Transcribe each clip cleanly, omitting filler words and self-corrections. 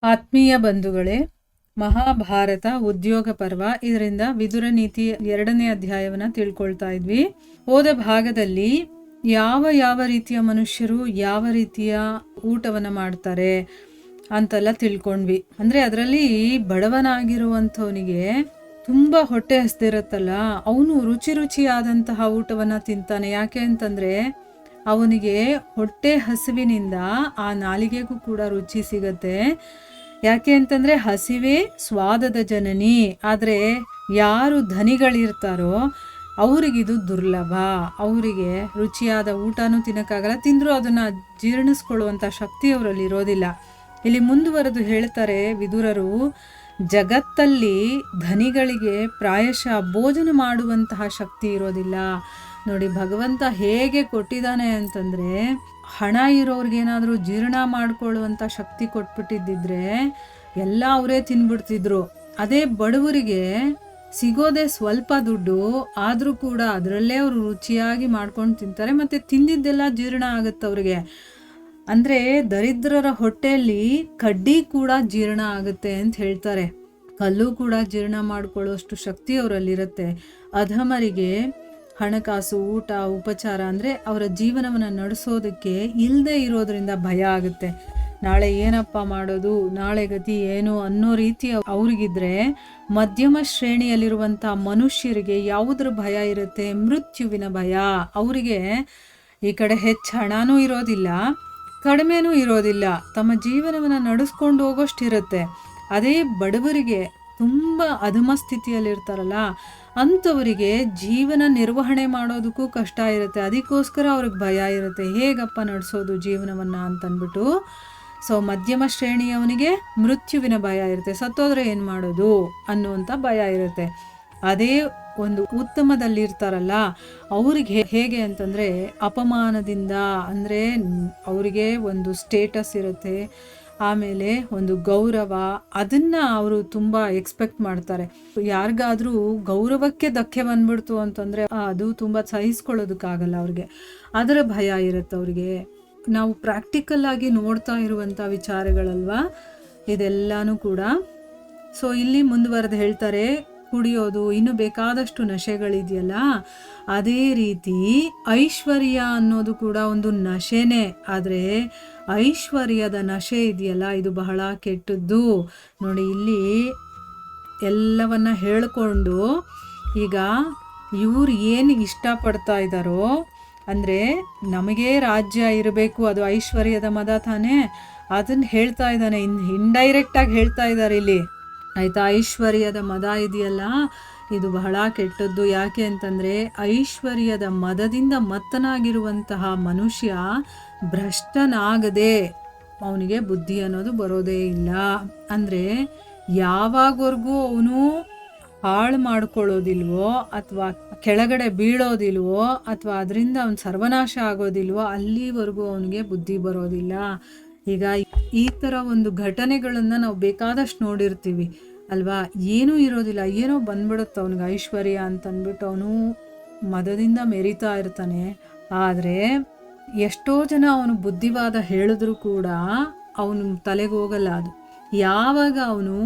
ಆತ್ಮೀಯ ಬಂಧುಗಳೇ, ಮಹಾಭಾರತ ಉದ್ಯೋಗ ಪರ್ವ, ಇದರಿಂದ ವಿದುರ ನೀತಿ 2ನೇ ಅಧ್ಯಾಯವನ್ನು ತಿಳ್ಕೊಳ್ತಾ ಇದ್ವಿ. ಹೋದ ಭಾಗದಲ್ಲಿ ಯಾವ ರೀತಿಯ ಮನುಷ್ಯರು ಯಾವ ರೀತಿಯ ಊಟವನ್ನು ಮಾಡ್ತಾರೆ ಅಂತೆಲ್ಲ ತಿಳ್ಕೊಂಡ್ವಿ. ಅಂದರೆ ಅದರಲ್ಲಿ ಬಡವನಾಗಿರುವಂಥವನಿಗೆ ತುಂಬ ಹೊಟ್ಟೆ ಹಸ್ದಿರತ್ತಲ್ಲ, ಅವನು ರುಚಿಯಾದಂತಹ ಊಟವನ್ನು ತಿಂತಾನೆ. ಯಾಕೆ ಅಂತಂದರೆ ಅವನಿಗೆ ಹೊಟ್ಟೆ ಹಸಿವಿನಿಂದ ಆ ನಾಲಿಗೆಗೂ ಕೂಡ ರುಚಿ ಸಿಗತ್ತೆ. ಯಾಕೆ ಅಂತಂದರೆ ಹಸಿವೆ ಸ್ವಾದದ ಜನನಿ. ಆದರೆ ಯಾರು ಧನಿಗಳಿರ್ತಾರೋ ಅವರಿಗಿದು ದುರ್ಲಭ. ಅವರಿಗೆ ರುಚಿಯಾದ ಊಟನೂ ತಿನ್ನೋಕ್ಕಾಗಲ್ಲ, ತಿಂದರೂ ಅದನ್ನು ಜೀರ್ಣಿಸ್ಕೊಳ್ಳುವಂಥ ಶಕ್ತಿ ಅವರಲ್ಲಿ ಇರೋದಿಲ್ಲ. ಇಲ್ಲಿ ಮುಂದುವರೆದು ಹೇಳ್ತಾರೆ ವಿದುರರು, ಜಗತ್ತಲ್ಲಿ ಧನಿಗಳಿಗೆ ಪ್ರಾಯಶಃ ಭೋಜನ ಮಾಡುವಂತಹ ಶಕ್ತಿ ಇರೋದಿಲ್ಲ. ನೋಡಿ, ಭಗವಂತ ಹೇಗೆ ಕೊಟ್ಟಿದ್ದಾನೆ ಅಂತಂದರೆ, ಹಣ ಇರೋರ್ಗೇನಾದರೂ ಜೀರ್ಣ ಮಾಡ್ಕೊಳ್ಳುವಂಥ ಶಕ್ತಿ ಕೊಟ್ಬಿಟ್ಟಿದ್ದಿದ್ರೆ ಎಲ್ಲ ಅವರೇ ತಿನ್ಬಿಡ್ತಿದ್ರು. ಅದೇ ಬಡವರಿಗೆ ಸಿಗೋದೇ ಸ್ವಲ್ಪ ದುಡ್ಡು, ಆದರೂ ಕೂಡ ಅದರಲ್ಲೇ ಅವರು ರುಚಿಯಾಗಿ ಮಾಡ್ಕೊಂಡು ತಿಂತಾರೆ, ಮತ್ತು ತಿಂದಿದ್ದೆಲ್ಲ ಜೀರ್ಣ ಆಗುತ್ತೆ ಅವ್ರಿಗೆ. ಅಂದರೆ ದರಿದ್ರರ ಹೊಟ್ಟೆಯಲ್ಲಿ ಕಡ್ಡಿ ಕೂಡ ಜೀರ್ಣ ಆಗುತ್ತೆ ಅಂತ ಹೇಳ್ತಾರೆ. ಕಲ್ಲು ಕೂಡ ಜೀರ್ಣ ಮಾಡ್ಕೊಳ್ಳೋಷ್ಟು ಶಕ್ತಿ ಅವರಲ್ಲಿರುತ್ತೆ. ಅಧಮರಿಗೆ ಹಣಕಾಸು, ಊಟ, ಉಪಚಾರ ಅಂದರೆ ಅವರ ಜೀವನವನ್ನು ನಡೆಸೋದಕ್ಕೆ ಇಲ್ಲದೆ ಇರೋದ್ರಿಂದ ಭಯ ಆಗುತ್ತೆ. ನಾಳೆ ಏನಪ್ಪ ಮಾಡೋದು, ನಾಳೆ ಗತಿ ಏನು ಅನ್ನೋ ರೀತಿ ಅವ್ರಿಗಿದ್ರೆ, ಮಧ್ಯಮ ಶ್ರೇಣಿಯಲ್ಲಿರುವಂಥ ಮನುಷ್ಯರಿಗೆ ಯಾವುದ್ರ ಭಯ ಇರುತ್ತೆ? ಮೃತ್ಯುವಿನ ಭಯ. ಅವರಿಗೆ ಈ ಕಡೆ ಹೆಚ್ಚು ಹಣನೂ ಇರೋದಿಲ್ಲ, ಕಡಿಮೆನೂ ಇರೋದಿಲ್ಲ, ತಮ್ಮ ಜೀವನವನ್ನು ನಡೆಸ್ಕೊಂಡು ಹೋಗೋಷ್ಟಿರುತ್ತೆ. ಅದೇ ಬಡವರಿಗೆ, ತುಂಬ ಅಧಮ ಸ್ಥಿತಿಯಲ್ಲಿರ್ತಾರಲ್ಲ ಅಂಥವರಿಗೆ ಜೀವನ ನಿರ್ವಹಣೆ ಮಾಡೋದಕ್ಕೂ ಕಷ್ಟ ಇರುತ್ತೆ. ಅದಕ್ಕೋಸ್ಕರ ಅವ್ರಿಗೆ ಭಯ ಇರುತ್ತೆ, ಹೇಗಪ್ಪ ನಡೆಸೋದು ಜೀವನವನ್ನು ಅಂತಂದ್ಬಿಟ್ಟು. ಸೊ ಮಧ್ಯಮ ಶ್ರೇಣಿಯವನಿಗೆ ಮೃತ್ಯುವಿನ ಭಯ ಇರುತ್ತೆ, ಸತ್ತೋದ್ರೆ ಏನು ಮಾಡೋದು ಅನ್ನುವಂಥ ಭಯ ಇರುತ್ತೆ. ಅದೇ ಒಂದು ಉತ್ತಮದಲ್ಲಿರ್ತಾರಲ್ಲ ಅವ್ರಿಗೆ ಹೇಗೆ ಅಂತಂದರೆ ಅಪಮಾನದಿಂದ, ಅಂದರೆ ಅವರಿಗೆ ಒಂದು ಸ್ಟೇಟಸ್ ಇರುತ್ತೆ, ಆಮೇಲೆ ಒಂದು ಗೌರವ, ಅದನ್ನು ಅವರು ತುಂಬ ಎಕ್ಸ್ಪೆಕ್ಟ್ ಮಾಡ್ತಾರೆ. ಯಾರಿಗಾದರೂ ಗೌರವಕ್ಕೆ ಧಕ್ಕೆ ಬಂದ್ಬಿಡ್ತು ಅಂತಂದರೆ ಅದು ತುಂಬ ಸಹಿಸ್ಕೊಳ್ಳೋದಕ್ಕಾಗಲ್ಲ ಅವ್ರಿಗೆ, ಅದರ ಭಯ ಇರುತ್ತೆ ಅವರಿಗೆ. ನಾವು ಪ್ರಾಕ್ಟಿಕಲ್ ಆಗಿ ನೋಡ್ತಾ ಇರುವಂಥ ವಿಚಾರಗಳಲ್ವಾ ಇದೆಲ್ಲನೂ ಕೂಡ. ಸೊ ಇಲ್ಲಿ ಮುಂದುವರೆದು ಹೇಳ್ತಾರೆ, ಕುಡಿಯೋದು, ಇನ್ನು ಬೇಕಾದಷ್ಟು ನಶೆಗಳಿದೆಯಲ್ಲ, ಅದೇ ರೀತಿ ಐಶ್ವರ್ಯ ಅನ್ನೋದು ಕೂಡ ಒಂದು ನಶೆನೇ. ಆದರೆ ಐಶ್ವರ್ಯದ ನಶೆ ಇದೆಯಲ್ಲ, ಇದು ಬಹಳ ಕೆಟ್ಟದ್ದು. ನೋಡಿ, ಇಲ್ಲಿ ಎಲ್ಲವನ್ನ ಹೇಳ್ಕೊಂಡು ಈಗ ಇವ್ರು ಏನು ಇಷ್ಟಪಡ್ತಾ ಇದ್ದಾರೋ, ಅಂದರೆ ನಮಗೆ ರಾಜ್ಯ ಇರಬೇಕು, ಅದು ಐಶ್ವರ್ಯದ ಮದ ತಾನೇ, ಅದನ್ನು ಹೇಳ್ತಾ ಇದ್ದಾನೆ, ಇಂಡೈರೆಕ್ಟಾಗಿ ಹೇಳ್ತಾ ಇದ್ದಾರೆ ಇಲ್ಲಿ, ಆಯಿತಾ. ಐಶ್ವರ್ಯದ ಮದ ಇದೆಯಲ್ಲ, ಇದು ಬಹಳ ಕೆಟ್ಟದ್ದು. ಯಾಕೆ ಅಂತಂದರೆ ಐಶ್ವರ್ಯದ ಮದದಿಂದ ಮತ್ತನಾಗಿರುವಂತಹ ಮನುಷ್ಯ ಭ್ರಷ್ಟನಾಗದೆ ಅವನಿಗೆ ಬುದ್ಧಿ ಅನ್ನೋದು ಬರೋದೇ ಇಲ್ಲ. ಅಂದರೆ ಯಾವಾಗವರೆಗೂ ಅವನು ಹಾಳು ಮಾಡ್ಕೊಳ್ಳೋದಿಲ್ವೋ, ಅಥವಾ ಕೆಳಗಡೆ ಬೀಳೋದಿಲ್ವೋ, ಅಥವಾ ಅದರಿಂದ ಅವನು ಸರ್ವನಾಶ ಆಗೋದಿಲ್ವೋ, ಅಲ್ಲಿವರೆಗೂ ಅವನಿಗೆ ಬುದ್ಧಿ ಬರೋದಿಲ್ಲ. ಈಗ ಈ ಥರ ಒಂದು ಘಟನೆಗಳನ್ನು ನಾವು ಬೇಕಾದಷ್ಟು ನೋಡಿರ್ತೀವಿ ಅಲ್ವಾ. ಏನೂ ಇರೋದಿಲ್ಲ, ಏನೋ ಬಂದ್ಬಿಡುತ್ತೆ ಅವನಿಗೆ ಐಶ್ವರ್ಯ ಅಂತಂದ್ಬಿಟ್ಟು ಅವನು ಮದದಿಂದ ಮೆರಿತಾ ಇರ್ತಾನೆ. ಆದರೆ ಎಷ್ಟೋ ಜನ ಅವನು ಬುದ್ಧಿವಾದ ಹೇಳಿದ್ರೂ ಕೂಡ ಅವನು ತಲೆಗೆ ಹೋಗಲ್ಲ ಅದು. ಯಾವಾಗ ಅವನು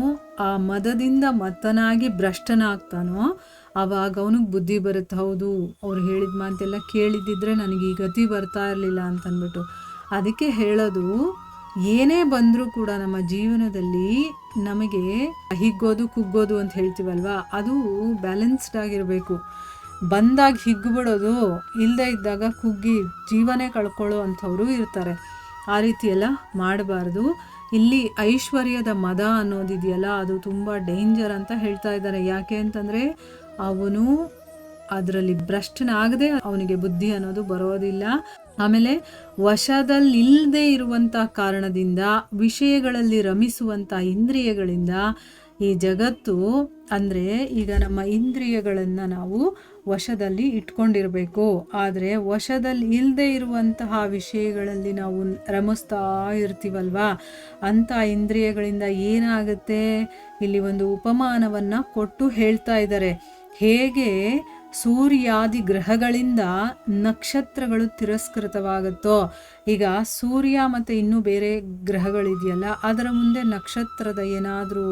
ಆ ಮದದಿಂದ ಮತ್ತನಾಗಿ ಭ್ರಷ್ಟನಾಗ್ತಾನೋ ಆವಾಗ ಅವನಿಗೆ ಬುದ್ಧಿ ಬರುತ್ತೆ, ಹೌದು ಅವ್ರು ಹೇಳಿದ ಮಾತೆಲ್ಲ ಕೇಳಿದ್ದಿದ್ರೆ ನನಗೆ ಈ ಗತಿ ಬರ್ತಾ ಇರಲಿಲ್ಲ ಅಂತಂದ್ಬಿಟ್ಟು. ಅದಕ್ಕೆ ಹೇಳೋದು, ಏನೇ ಬಂದರೂ ಕೂಡ ನಮ್ಮ ಜೀವನದಲ್ಲಿ ನಮಗೆ ಹಿಗ್ಗೋದು ಕುಗ್ಗೋದು ಅಂತ ಹೇಳ್ತೀವಲ್ವ, ಅದು ಬ್ಯಾಲೆನ್ಸ್ಡ್ ಆಗಿರಬೇಕು. ಬಂದಾಗ ಹಿಗ್ಗಿಬಿಡೋದು, ಇಲ್ಲದೆ ಇದ್ದಾಗ ಕುಗ್ಗಿ ಜೀವನೇ ಕಳ್ಕೊಳ್ಳೋ ಅಂಥವರು ಇರ್ತಾರೆ. ಆ ರೀತಿ ಎಲ್ಲ ಮಾಡಬಾರ್ದು. ಇಲ್ಲಿ ಐಶ್ವರ್ಯದ ಮದ ಅನ್ನೋದಿದೆಯಲ್ಲ, ಅದು ತುಂಬ ಡೇಂಜರ್ ಅಂತ ಹೇಳ್ತಾ ಇದ್ದಾರೆ. ಯಾಕೆ ಅಂತಂದರೆ ಅವನು ಅದರಲ್ಲಿ ಭ್ರಷ್ಟನಾಗದೆ ಅವನಿಗೆ ಬುದ್ಧಿ ಅನ್ನೋದು ಬರೋದಿಲ್ಲ. ಆಮೇಲೆ ವಶದಲ್ಲಿಲ್ಲದೆ ಇರುವಂಥ ಕಾರಣದಿಂದ, ವಿಷಯಗಳಲ್ಲಿ ರಮಿಸುವಂಥ ಇಂದ್ರಿಯಗಳಿಂದ ಈ ಜಗತ್ತು, ಅಂದರೆ ಈಗ ನಮ್ಮ ಇಂದ್ರಿಯಗಳನ್ನು ನಾವು ವಶದಲ್ಲಿ ಇಟ್ಕೊಂಡಿರಬೇಕು. ಆದರೆ ವಶದಲ್ಲಿ ಇಲ್ಲದೆ ಇರುವಂತಹ ವಿಷಯಗಳಲ್ಲಿ ನಾವು ರಮಿಸ್ತಾ ಇರ್ತೀವಲ್ವಾ, ಅಂಥ ಇಂದ್ರಿಯಗಳಿಂದ ಏನಾಗುತ್ತೆ, ಇಲ್ಲಿ ಒಂದು ಉಪಮಾನವನ್ನು ಕೊಟ್ಟು ಹೇಳ್ತಾ ಇದ್ದಾರೆ. ಹೇಗೆ ಸೂರ್ಯಾದಿ ಗ್ರಹಗಳಿಂದ ನಕ್ಷತ್ರಗಳು ತಿರಸ್ಕೃತವಾಗುತ್ತೋ, ಈಗ ಸೂರ್ಯ ಮತ್ತು ಇನ್ನೂ ಬೇರೆ ಗ್ರಹಗಳಿದೆಯಲ್ಲ, ಅದರ ಮುಂದೆ ನಕ್ಷತ್ರದ ಏನಾದರೂ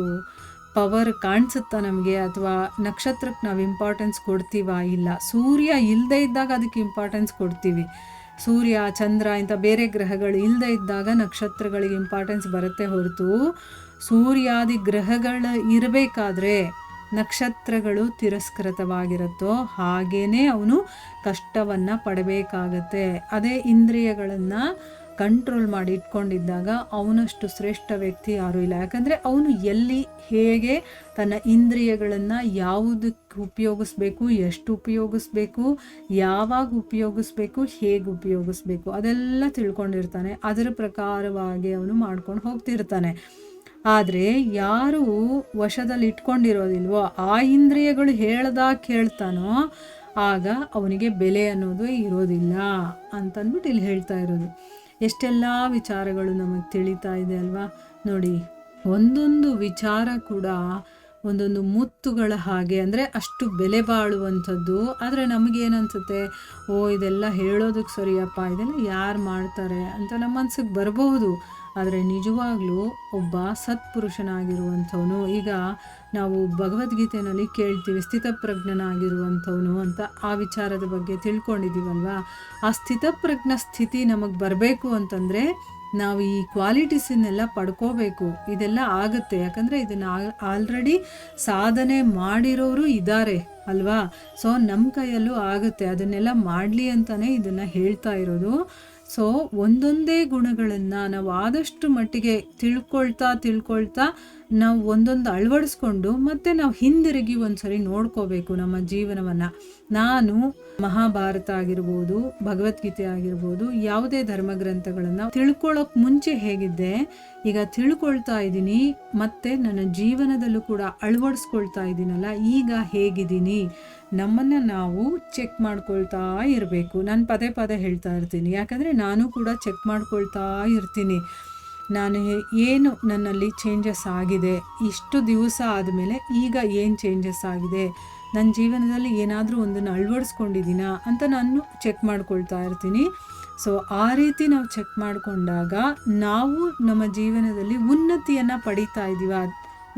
ಪವರ್ ಕಾಣಿಸುತ್ತಾ ನಮಗೆ, ಅಥವಾ ನಕ್ಷತ್ರಕ್ಕೆ ನಾವು ಇಂಪಾರ್ಟೆನ್ಸ್ ಕೊಡ್ತೀವಾ? ಇಲ್ಲ. ಸೂರ್ಯ ಇಲ್ಲದೇ ಇದ್ದಾಗ ಅದಕ್ಕೆ ಇಂಪಾರ್ಟೆನ್ಸ್ ಕೊಡ್ತೀವಿ. ಸೂರ್ಯ, ಚಂದ್ರ ಇಂಥ ಬೇರೆ ಗ್ರಹಗಳು ಇಲ್ಲದೇ ಇದ್ದಾಗ ನಕ್ಷತ್ರಗಳಿಗೆ ಇಂಪಾರ್ಟೆನ್ಸ್ ಬರುತ್ತೆ ಹೊರತು, ಸೂರ್ಯಾದಿ ಗ್ರಹಗಳು ಇರಬೇಕಾದ್ರೆ ನಕ್ಷತ್ರಗಳು ತಿರಸ್ಕೃತವಾಗಿರುತ್ತೋ ಹಾಗೇ ಅವನು ಕಷ್ಟವನ್ನು ಪಡಬೇಕಾಗತ್ತೆ. ಅದೇ ಇಂದ್ರಿಯಗಳನ್ನು ಕಂಟ್ರೋಲ್ ಮಾಡಿ ಇಟ್ಕೊಂಡಿದ್ದಾಗ ಅವನಷ್ಟು ಶ್ರೇಷ್ಠ ವ್ಯಕ್ತಿ ಯಾರೂ ಇಲ್ಲ. ಯಾಕಂದರೆ ಅವನು ಎಲ್ಲಿ ಹೇಗೆ ತನ್ನ ಇಂದ್ರಿಯಗಳನ್ನು ಯಾವುದಕ್ಕೆ ಉಪಯೋಗಿಸ್ಬೇಕು, ಎಷ್ಟು ಉಪಯೋಗಿಸ್ಬೇಕು, ಯಾವಾಗ ಉಪಯೋಗಿಸ್ಬೇಕು, ಹೇಗೆ ಉಪಯೋಗಿಸ್ಬೇಕು ಅದೆಲ್ಲ ತಿಳ್ಕೊಂಡಿರ್ತಾನೆ. ಅದರ ಪ್ರಕಾರವಾಗಿ ಅವನು ಮಾಡ್ಕೊಂಡು ಹೋಗ್ತಿರ್ತಾನೆ. ಆದರೆ ಯಾರು ವಶದಲ್ಲಿ ಇಟ್ಕೊಂಡಿರೋದಿಲ್ವೋ, ಆ ಇಂದ್ರಿಯಗಳು ಹೇಳ್ದಾಗ ಕೇಳ್ತಾನೋ, ಆಗ ಅವನಿಗೆ ಬೆಲೆ ಅನ್ನೋದು ಇರೋದಿಲ್ಲ ಅಂತಂದ್ಬಿಟ್ಟು ಇಲ್ಲಿ ಹೇಳ್ತಾ ಇರೋದು. ಎಷ್ಟೆಲ್ಲ ವಿಚಾರಗಳು ನಮಗೆ ತಿಳಿತಾ ಇದೆ ಅಲ್ವಾ? ನೋಡಿ, ಒಂದೊಂದು ವಿಚಾರ ಕೂಡ ಒಂದೊಂದು ಮುತ್ತುಗಳ ಹಾಗೆ, ಅಂದರೆ ಅಷ್ಟು ಬೆಲೆ ಬಾಳುವಂಥದ್ದು. ಆದರೆ ನಮಗೇನನ್ಸುತ್ತೆ, ಇದೆಲ್ಲ ಹೇಳೋದಕ್ಕೆ ಸರಿಯಪ್ಪ, ಇದೆಲ್ಲ ಯಾರು ಮಾಡ್ತಾರೆ ಅಂತ ನಮ್ಮ ಮನಸ್ಸಿಗೆ ಬರಬಹುದು. ಆದರೆ ನಿಜವಾಗ್ಲೂ ಒಬ್ಬ ಸತ್ಪುರುಷನಾಗಿರುವಂಥವನು, ಈಗ ನಾವು ಭಗವದ್ಗೀತೆಯಲ್ಲಿ ಕೇಳ್ತೀವಿ ಸ್ಥಿತಪ್ರಜ್ಞನಾಗಿರುವಂಥವನು ಅಂತ, ಆ ವಿಚಾರದ ಬಗ್ಗೆ ತಿಳ್ಕೊಂಡಿದ್ದೀವಲ್ವಾ? ಆ ಸ್ಥಿತಪ್ರಜ್ಞ ಸ್ಥಿತಿ ನಮಗೆ ಬರಬೇಕು ಅಂತಂದರೆ ನಾವು ಈ ಕ್ವಾಲಿಟೀಸನ್ನೆಲ್ಲ ಪಡ್ಕೋಬೇಕು. ಇದೆಲ್ಲ ಆಗುತ್ತೆ, ಯಾಕಂದರೆ ಇದನ್ನು ಆಲ್ರೆಡಿ ಸಾಧನೆ ಮಾಡಿರೋರು ಇದ್ದಾರೆ ಅಲ್ವಾ? ಸೊ ನಮ್ಮ ಕೈಯಲ್ಲೂ ಆಗುತ್ತೆ. ಅದನ್ನೆಲ್ಲ ಮಾಡಲಿ ಅಂತಲೇ ಇದನ್ನು ಹೇಳ್ತಾ ಇರೋದು. ಸೊ ಒಂದೊಂದೇ ಗುಣಗಳನ್ನು ನಾವು ಆದಷ್ಟು ಮಟ್ಟಿಗೆ ತಿಳ್ಕೊಳ್ತಾ ನಾವು ಒಂದೊಂದು ಅಳವಡಿಸ್ಕೊಂಡು ಮತ್ತೆ ನಾವು ಹಿಂದಿರುಗಿ ಒಂದ್ಸರಿ ನೋಡ್ಕೋಬೇಕು ನಮ್ಮ ಜೀವನವನ್ನು. ನಾನು ಮಹಾಭಾರತ ಆಗಿರ್ಬೋದು, ಭಗವದ್ಗೀತೆ ಆಗಿರ್ಬೋದು, ಯಾವುದೇ ಧರ್ಮಗ್ರಂಥಗಳನ್ನು ತಿಳ್ಕೊಳ್ಳೋಕೆ ಮುಂಚೆ ಹೇಗಿದ್ದೆ, ಈಗ ತಿಳ್ಕೊಳ್ತಾ ಇದ್ದೀನಿ, ಮತ್ತು ನನ್ನ ಜೀವನದಲ್ಲೂ ಕೂಡ ಅಳವಡಿಸ್ಕೊಳ್ತಾ ಇದ್ದೀನಲ್ಲ, ಈಗ ಹೇಗಿದ್ದೀನಿ, ನಮ್ಮನ್ನು ನಾವು ಚೆಕ್ ಮಾಡ್ಕೊಳ್ತಾ ಇರಬೇಕು. ನಾನು ಪದೇ ಪದೇ ಹೇಳ್ತಾ ಇರ್ತೀನಿ, ಯಾಕಂದರೆ ನಾನು ಕೂಡ ಚೆಕ್ ಮಾಡ್ಕೊಳ್ತಾ ಇರ್ತೀನಿ. ನಾನು ಏನು ನನ್ನಲ್ಲಿ ಚೇಂಜಸ್ ಆಗಿದೆ, ಇಷ್ಟು ದಿವಸ ಆದಮೇಲೆ ಈಗ ಏನು ಚೇಂಜಸ್ ಆಗಿದೆ, ನನ್ನ ಜೀವನದಲ್ಲಿ ಏನಾದರೂ ಒಂದನ್ನು ಅಳವಡಿಸ್ಕೊಂಡಿದ್ದೀನಾ ಅಂತ ನಾನು ಚೆಕ್ ಮಾಡ್ಕೊಳ್ತಾ ಇರ್ತೀನಿ. ಸೊ ಆ ರೀತಿ ನಾವು ಚೆಕ್ ಮಾಡಿಕೊಂಡಾಗ ನಾವು ನಮ್ಮ ಜೀವನದಲ್ಲಿ ಉನ್ನತಿಯನ್ನು ಪಡೀತಾ ಇದ್ದೀವ.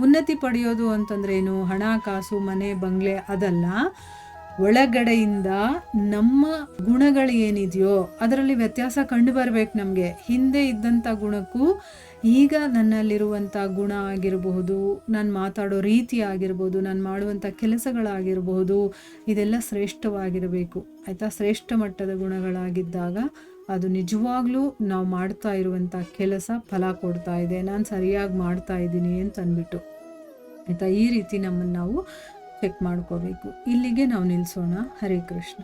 ಉನ್ನತಿ ಪಡೆಯೋದು ಅಂತಂದ್ರೆ ಏನು? ಹಣ, ಕಾಸು, ಮನೆ, ಬಂಗ್ಲೆ ಅದಲ್ಲ. ಒಳಗಡೆಯಿಂದ ನಮ್ಮ ಗುಣಗಳು ಏನಿದೆಯೋ ಅದರಲ್ಲಿ ವ್ಯತ್ಯಾಸ ಕಂಡು ಬರಬೇಕು ನಮಗೆ. ಹಿಂದೆ ಇದ್ದಂಥ ಗುಣಕ್ಕೂ ಈಗ ನನ್ನಲ್ಲಿರುವಂಥ ಗುಣ ಆಗಿರಬಹುದು, ನಾನು ಮಾತಾಡೋ ರೀತಿ ಆಗಿರ್ಬೋದು, ನಾನು ಮಾಡುವಂಥ ಕೆಲಸಗಳಾಗಿರಬಹುದು, ಇದೆಲ್ಲ ಶ್ರೇಷ್ಠವಾಗಿರಬೇಕು. ಆಯಿತಾ? ಶ್ರೇಷ್ಠ ಮಟ್ಟದ ಗುಣಗಳಾಗಿದ್ದಾಗ ಅದು ನಿಜವಾಗ್ಲೂ ನಾವು ಮಾಡ್ತಾ ಇರುವಂಥ ಕೆಲಸ ಫಲ ಕೊಡ್ತಾ ಇದೆ, ನಾನು ಸರಿಯಾಗಿ ಮಾಡ್ತಾ ಇದ್ದೀನಿ ಅಂತ ಅಂದ್ಬಿಟ್ಟು. ಆಯಿತಾ? ಈ ರೀತಿ ನಮ್ಮನ್ನು ನಾವು ಚೆಕ್ ಮಾಡ್ಕೋಬೇಕು. ಇಲ್ಲಿಗೆ ನಾವು ನಿಲ್ಲಿಸೋಣ. ಹರೇ ಕೃಷ್ಣ.